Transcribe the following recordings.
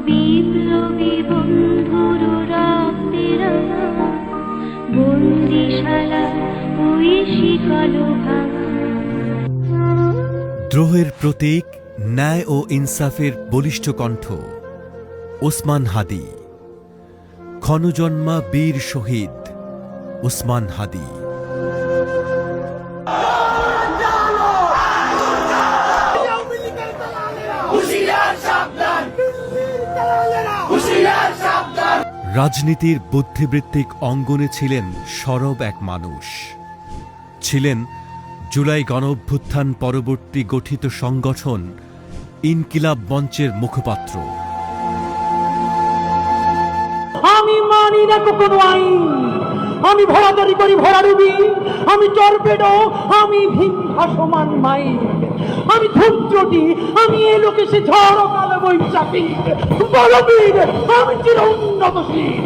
বিপ্লবী বন্ধুর রক্তের বন্দিশালা ওই শিকল ভাঙা। দ্রোহের প্রতীক, ন্যায় ও ইনসাফের বলিষ্ঠ কণ্ঠ ওসমান হাদি। ক্ষণজন্মা বীর শহীদ ওসমান হাদি। রাজনীতির বুদ্ধিবৃত্তিক অঙ্গনে ছিলেন সরব এক মানুষ। ছিলেন জুলাই গণঅভ্যুত্থান পরবর্তী গঠিত সংগঠন ইনকিলাব মঞ্চের মুখপাত্র। আমি মানি না কোনো আইন, আমি ভরাদারি করি ভরাডুবি, আমি টর্পেডো, আমি ভিন ভাসমান মাইন, আমি ধূমত্রটি, আমি এ লোকে সে ঝড় ও কালো বৈশাখী, বলবীর, আমি চির উন্নতশীল।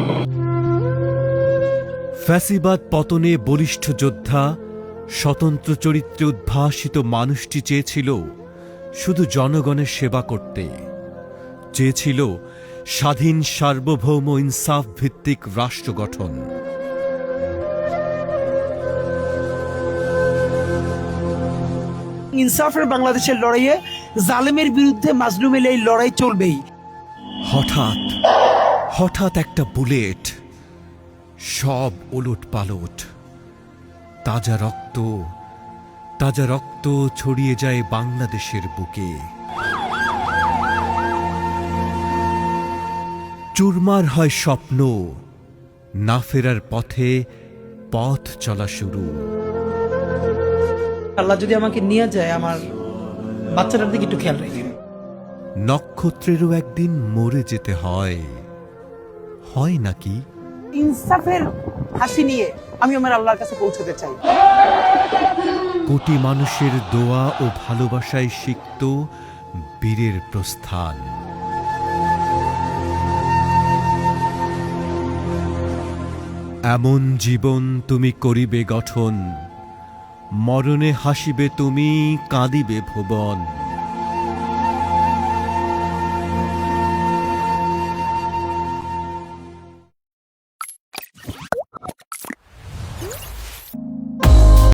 ফ্যাসিবাদ পতনে বলিষ্ঠ যোদ্ধা, স্বতন্ত্র চরিত্রে উদ্ভাসিত মানুষটি চেয়েছিল শুধু জনগণের সেবা করতে, চেয়েছিল স্বাধীন সার্বভৌম ইনসাফ ভিত্তিক রাষ্ট্র গঠন। ইনসাফের বাংলাদেশের লড়াইয়ে জালেমের বিরুদ্ধে মাজলুমের এই লড়াই চলবেই। হঠাৎ হঠাৎ একটা বুলেট, সব ওলট পালট। তাজা রক্ত ছড়িয়ে যায় বাংলাদেশের বুকে। চুরমার হয় স্বপ্ন, না ফেরার পথে পথ চলা শুরু। আল্লাহ যদি আমাকে নিয়ে যায়, আমার বাচ্চাটার দিকে একটু খেয়াল রাখবেন। নক্ষত্রেরও একদিন মরে যেতে হয়, হয় নাকি? ইনসাফের হাসি নিয়ে আমি আমার আল্লাহর কাছে পৌঁছতে চাই। কোটি মানুষের দোয়া ও ভালোবাসায় সিক্ত বীরের প্রস্থান। এমন জীবন তুমি করিবে গঠন, মরণে হাসিবে তুমি, কাঁদিবে ভুবন।